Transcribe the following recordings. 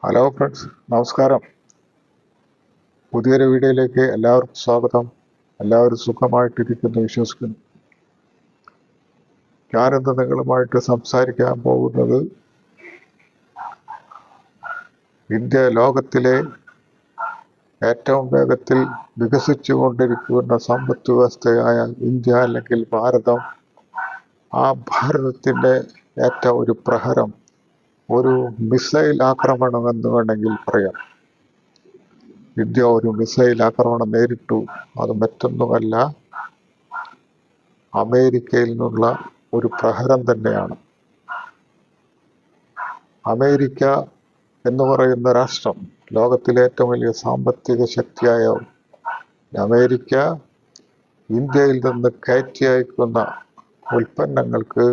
Hello friends, നമസ്കാരം. പുതിയൊരു വീഡിയോയിലേക്ക് എല്ലാവർക്കും സ്വാഗതം. എല്ലാവരും സുഖമായിട്ടിരിക്കുന്നു വിശ്വസിക്കുന്നു. ഞാനിന്ന് നിങ്ങളുമായിട്ട് സംസാരിക്കാൻ പോകുന്നത് ഇന്ത്യ ലോകത്തിലെ ഏറ്റവും വേഗത്തിൽ വികസിച്ചുകൊണ്ടിരിക്കുന്ന സമ്പദ് വ്യവസ്ഥയായ ഇന്ത്യ അല്ലെങ്കിൽ ഭാരതം, ആ ഭാരതത്തിൻ്റെ ഏറ്റവും ഒരു പ്രഹരം ഒരു മിസൈൽ ആക്രമണം എന്ന് വേണമെങ്കിൽ പറയാം. ഇന്ത്യ ഒരു മിസൈൽ ആക്രമണം നേരിട്ടു. അത് മറ്റൊന്നുമല്ല, അമേരിക്കയിൽ നിന്നുള്ള ഒരു പ്രഹരം തന്നെയാണ്. അമേരിക്ക എന്ന് പറയുന്ന രാഷ്ട്രം, ലോകത്തിലെ ഏറ്റവും വലിയ സാമ്പത്തിക ശക്തിയായ അമേരിക്ക, ഇന്ത്യയിൽ നിന്ന് കയറ്റി അയക്കുന്ന ഉൽപ്പന്നങ്ങൾക്ക്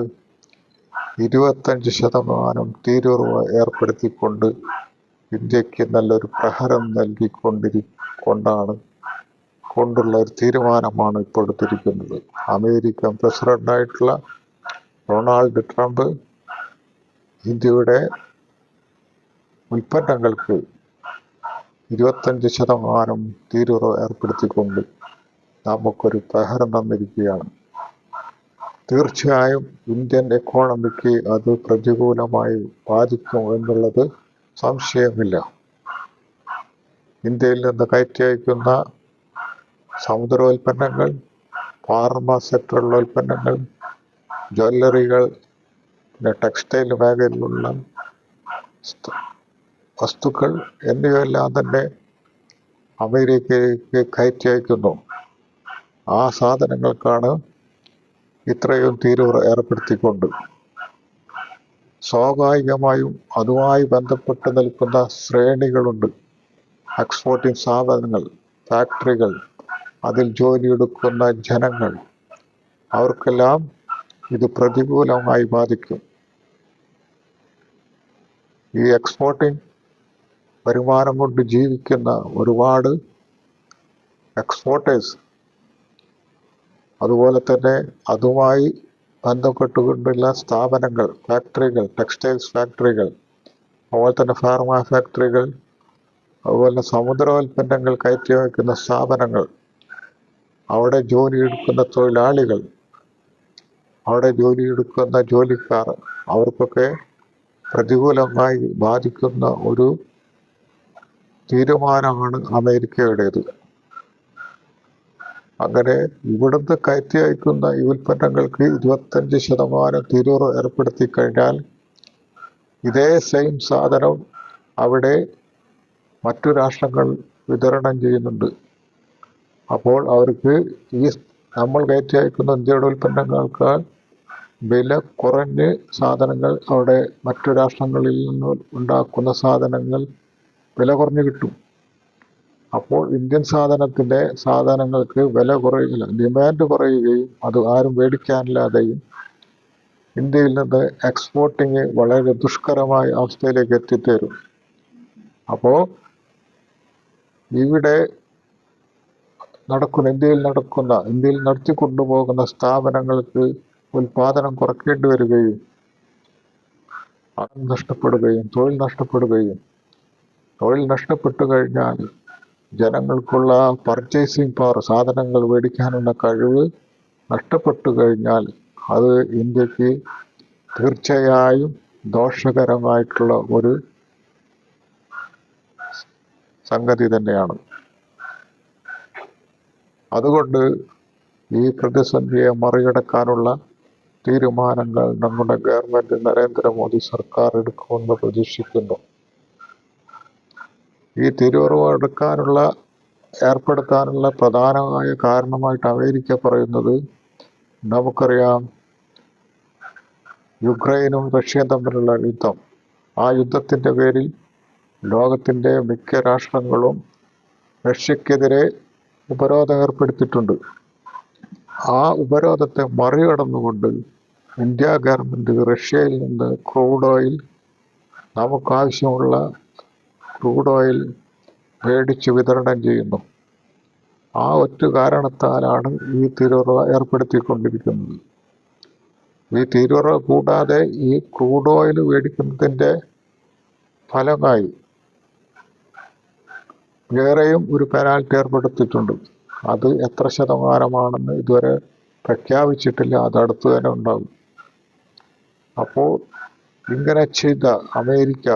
25% തീരുവ ഏർപ്പെടുത്തിക്കൊണ്ട് ഇന്ത്യക്ക് നല്ലൊരു പ്രഹരം കൊണ്ടുള്ള ഒരു തീരുമാനമാണ് ഇപ്പോൾ എടുത്തിരിക്കുന്നത്. അമേരിക്കൻ പ്രസിഡന്റായിട്ടുള്ള ഡൊണാൾഡ് ട്രംപ് ഇന്ത്യയുടെ ഉൽപ്പന്നങ്ങൾക്ക് 25% തീരുവ ഏർപ്പെടുത്തിക്കൊണ്ട് നമുക്കൊരു പ്രഹരം തന്നിരിക്കുകയാണ്. തീർച്ചയായും ഇന്ത്യൻ എക്കോണമിക്ക് അത് പ്രതികൂലമായി ബാധിക്കും എന്നുള്ളത് സംശയമില്ല. ഇന്ത്യയിൽ നിന്ന് കയറ്റി അയക്കുന്ന സമുദ്രോൽപ്പന്നങ്ങൾ, ഫാർമ സെക്ടറിലുള്ള ഉൽപ്പന്നങ്ങൾ, ജ്വല്ലറികൾ, പിന്നെ ടെക്സ്റ്റൈൽ മേഖലയിലുള്ള വസ്തുക്കൾ എന്നിവയെല്ലാം തന്നെ അമേരിക്കയിലേക്ക് കയറ്റി അയക്കുന്നു. ആ സാധനങ്ങൾക്കാണ് ഇത്രയും തീരുവ ഏർപ്പെടുത്തിക്കൊണ്ട്. സ്വാഭാവികമായും അതുമായി ബന്ധപ്പെട്ട് നിൽക്കുന്ന ശ്രേണികളുണ്ട്. എക്സ്പോർട്ടിംഗ് സ്ഥാപനങ്ങൾ, ഫാക്ടറികൾ, അതിൽ ജോലിയെടുക്കുന്ന ജനങ്ങൾ, അവർക്കെല്ലാം ഇത് പ്രതികൂലമായി ബാധിക്കും. ഈ എക്സ്പോർട്ടിംഗ് വരുമാനം കൊണ്ട് ജീവിക്കുന്ന ഒരുപാട് എക്സ്പോർട്ടേഴ്സ്, അതുപോലെ തന്നെ അതുമായി ബന്ധപ്പെട്ടുകൊണ്ടുള്ള സ്ഥാപനങ്ങൾ, ഫാക്ടറികൾ, ടെക്സ്റ്റൈൽസ് ഫാക്ടറികൾ, അതുപോലെ തന്നെ ഫാർമ ഫാക്ടറികൾ, അതുപോലെ സമുദ്രോൽപ്പന്നങ്ങൾ കയറ്റി വയ്ക്കുന്ന സ്ഥാപനങ്ങൾ, അവിടെ ജോലിയെടുക്കുന്ന തൊഴിലാളികൾ, അവിടെ ജോലിയെടുക്കുന്ന ജോലിക്കാർ, അവർക്കൊക്കെ പ്രതികൂലമായി ബാധിക്കുന്ന ഒരു തീരുമാനമാണ് അമേരിക്കയുടേത്. അങ്ങനെ ഇവിടുന്ന് കയറ്റി അയക്കുന്ന ഈ ഉൽപ്പന്നങ്ങൾക്ക് 25% തീരുവ ഏർപ്പെടുത്തി കഴിഞ്ഞാൽ ഇതേ സെയിം സാധനം അവിടെ മറ്റു രാഷ്ട്രങ്ങൾ വിതരണം ചെയ്യുന്നുണ്ട്. അപ്പോൾ അവർക്ക് ഈ നമ്മൾ കയറ്റി അയക്കുന്ന ഇന്ത്യയുടെ ഉൽപ്പന്നങ്ങൾക്കാൾ വില കുറഞ്ഞ് സാധനങ്ങൾ അവിടെ മറ്റു രാഷ്ട്രങ്ങളിൽ നിന്ന് ഉണ്ടാക്കുന്ന സാധനങ്ങൾ വില കുറഞ്ഞ് കിട്ടും. അപ്പോൾ ഇന്ത്യൻ സാധനങ്ങൾക്ക് വില കുറയില്ല, ഡിമാൻഡ് കുറയുകയും അത് ആരും മേടിക്കാനില്ലാതെയും ഇന്ത്യയിൽ നിന്ന് എക്സ്പോർട്ടിങ് വളരെ ദുഷ്കരമായ അവസ്ഥയിലേക്ക് എത്തിത്തരും. അപ്പോൾ ഇന്ത്യയിൽ നടത്തിക്കൊണ്ടുപോകുന്ന സ്ഥാപനങ്ങൾക്ക് ഉൽപാദനം കുറയ്ക്കേണ്ടി വരികയും പണം നഷ്ടപ്പെടുകയും തൊഴിൽ നഷ്ടപ്പെട്ടു കഴിഞ്ഞാൽ ജനങ്ങൾക്കുള്ള പർച്ചേസിങ് പവർ, സാധനങ്ങൾ മേടിക്കാനുള്ള കഴിവ് നഷ്ടപ്പെട്ടു കഴിഞ്ഞാൽ അത് ഇന്ത്യക്ക് തീർച്ചയായും ദോഷകരമായിട്ടുള്ള ഒരു സംഗതി തന്നെയാണ്. അതുകൊണ്ട് ഈ പ്രതിസന്ധിയെ മറികടക്കാനുള്ള തീരുമാനങ്ങൾ നമ്മുടെ ഗവൺമെന്റ്, നരേന്ദ്രമോദി സർക്കാർ എടുക്കുമെന്ന് പ്രതീക്ഷിക്കുന്നു. ഈ തീരുവ ഏർപ്പെടുത്താനുള്ള പ്രധാനമായ കാരണമായിട്ട് അമേരിക്ക പറയുന്നത്, നമുക്കറിയാം, യുക്രൈനും റഷ്യയും തമ്മിലുള്ള യുദ്ധം. ആ യുദ്ധത്തിൻ്റെ പേരിൽ ലോകത്തിൻ്റെ മിക്ക രാഷ്ട്രങ്ങളും റഷ്യക്കെതിരെ ഉപരോധം ഏർപ്പെടുത്തിയിട്ടുണ്ട്. ആ ഉപരോധത്തെ മറികടന്നുകൊണ്ട് ഇന്ത്യ ഗവൺമെന്റ് റഷ്യയിൽ നിന്ന് നമുക്കാവശ്യമുള്ള ക്രൂഡ് ഓയിൽ മേടിച്ച് വിതരണം ചെയ്യുന്നു. ആ ഒറ്റ കാരണത്താലാണ് ഈ തീരുവ ഏർപ്പെടുത്തിക്കൊണ്ടിരിക്കുന്നത്. ഈ തീരുവ കൂടാതെ ഈ ക്രൂഡ് ഓയിൽ മേടിക്കുന്നതിൻ്റെ ഫലമായി വേറെയും ഒരു പെനാൽറ്റി ഏർപ്പെടുത്തിയിട്ടുണ്ട്. അത് എത്ര ശതമാനമാണെന്ന് ഇതുവരെ പ്രഖ്യാപിച്ചിട്ടില്ല. അത് അടുത്ത് തന്നെ ഉണ്ടാകും. അപ്പോൾ ഇങ്ങനെ ചെയ്ത അമേരിക്ക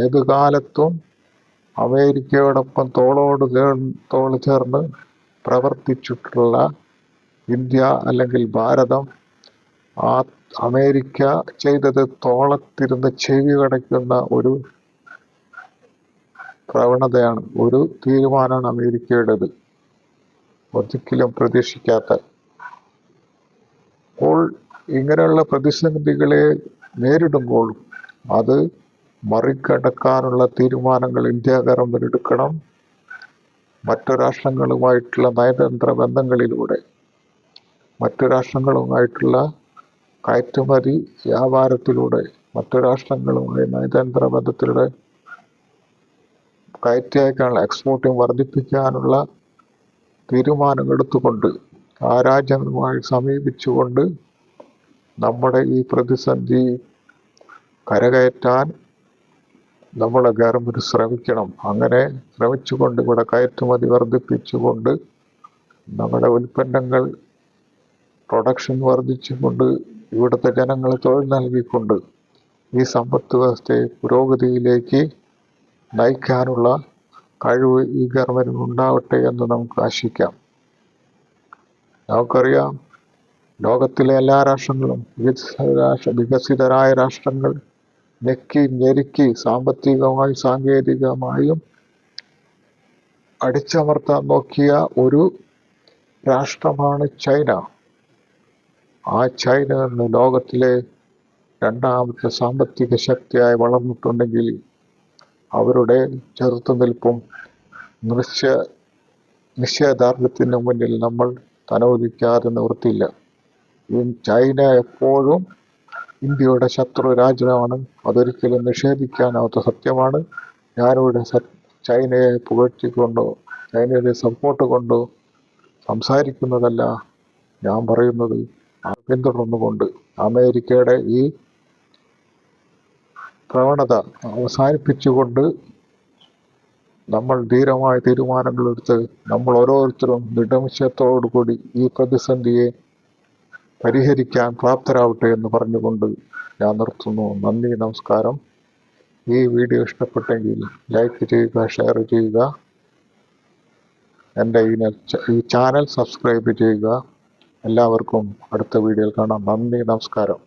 ഏതു കാലത്തും അമേരിക്കയോടൊപ്പം തോൾ ചേർന്ന് പ്രവർത്തിച്ചിട്ടുള്ള ഇന്ത്യ അല്ലെങ്കിൽ ഭാരതം ആ അമേരിക്ക ചെയ്തത് തോളത്തിരുന്ന് ചെവി കടയ്ക്കുന്ന ഒരു പ്രവണതയാണ്, ഒരു തീരുമാനമാണ് അമേരിക്കയുടേത്, ഒരിക്കലും പ്രതീക്ഷിക്കാത്ത. അപ്പോൾ ഇങ്ങനെയുള്ള പ്രതിസന്ധികളെ നേരിടുമ്പോൾ അത് മറികടക്കാനുള്ള തീരുമാനങ്ങൾ ഇന്ത്യ ഗവൺമെന്റ് എടുക്കണം. മറ്റു രാഷ്ട്രങ്ങളുമായിട്ടുള്ള നയതന്ത്ര ബന്ധങ്ങളിലൂടെ, മറ്റു രാഷ്ട്രങ്ങളുമായിട്ടുള്ള കയറ്റുമതി വ്യാപാരത്തിലൂടെ, മറ്റു രാഷ്ട്രങ്ങളുമായി നയതന്ത്ര ബന്ധത്തിലൂടെ കയറ്റി അയക്കാനുള്ള എക്സ്പോർട്ടിങ് വർദ്ധിപ്പിക്കാനുള്ള തീരുമാനങ്ങൾ എടുത്തുകൊണ്ട് ആ രാജ്യങ്ങളുമായി സമീപിച്ചുകൊണ്ട് നമ്മുടെ ഈ പ്രതിസന്ധി കരകയറ്റാൻ നമ്മുടെ ഗവൺമെന്റ് ശ്രമിക്കണം. അങ്ങനെ ശ്രമിച്ചുകൊണ്ട് ഇവിടെ കയറ്റുമതി വർദ്ധിപ്പിച്ചുകൊണ്ട് നമ്മുടെ ഉൽപ്പന്നങ്ങൾ പ്രൊഡക്ഷൻ വർദ്ധിച്ചുകൊണ്ട് ഇവിടുത്തെ ജനങ്ങൾ തൊഴിൽ നൽകിക്കൊണ്ട് ഈ സമ്പദ് വ്യവസ്ഥയെ പുരോഗതിയിലേക്ക് നയിക്കാനുള്ള കഴിവ് ഈ ഗവൺമെന്റിന് ഉണ്ടാവട്ടെ എന്ന് നമുക്ക് ആശിക്കാം. നമുക്കറിയാം, ലോകത്തിലെ എല്ലാ രാഷ്ട്രങ്ങളും വികസിതരായ രാഷ്ട്രങ്ങൾ ഞെക്കി ഞെരുക്കി സാമ്പത്തികമായും സാങ്കേതികമായും അടിച്ചമർത്താൻ നോക്കിയ ഒരു രാഷ്ട്രമാണ് ചൈന. ആ ചൈന ഇന്ന് ലോകത്തിലെ രണ്ടാമത്തെ സാമ്പത്തിക ശക്തിയായി വളർന്നിട്ടുണ്ടെങ്കിൽ അവരുടെ ചെറുത്തുനിൽപ്പും നിശ്ചയദാർഢ്യത്തിന് മുന്നിൽ നമ്മൾ തലകുനിക്കാതെ നിവൃത്തിയില്ല. ചൈന എപ്പോഴും ഇന്ത്യയുടെ ശത്രു രാജ്യമാണ്, അതൊരിക്കലും നിഷേധിക്കാനാവാത്ത സത്യമാണ്. ഞാനിവിടെ ചൈനയെ പുകഴ്ത്തിക്കൊണ്ടോ ചൈനയുടെ സപ്പോർട്ട് കൊണ്ടോ സംസാരിക്കുന്നതല്ല, ഞാൻ പറയുന്നത് പിന്തുടർന്നുകൊണ്ട് അമേരിക്കയുടെ ഈ പ്രവണത അവസാനിപ്പിച്ചുകൊണ്ട് നമ്മൾ ധീരമായ തീരുമാനങ്ങളെടുത്ത് നമ്മൾ ഓരോരുത്തരും ദൃഢനിശ്ചയത്തോടുകൂടി ഈ പ്രതിസന്ധിയെ പരിഹരിക്കാൻ പ്രാപ്തരാവട്ടെ എന്ന് പറഞ്ഞുകൊണ്ട് ഞാൻ നിർത്തുന്നു. നന്ദി, നമസ്കാരം. ഈ വീഡിയോ ഇഷ്ടപ്പെട്ടെങ്കിൽ ലൈക്ക് ചെയ്യുക, ഷെയർ ചെയ്യുക, എൻ്റെ ഈ ചാനൽ സബ്സ്ക്രൈബ് ചെയ്യുക. എല്ലാവർക്കും അടുത്ത വീഡിയോയിൽ കാണാം. നന്ദി, നമസ്കാരം.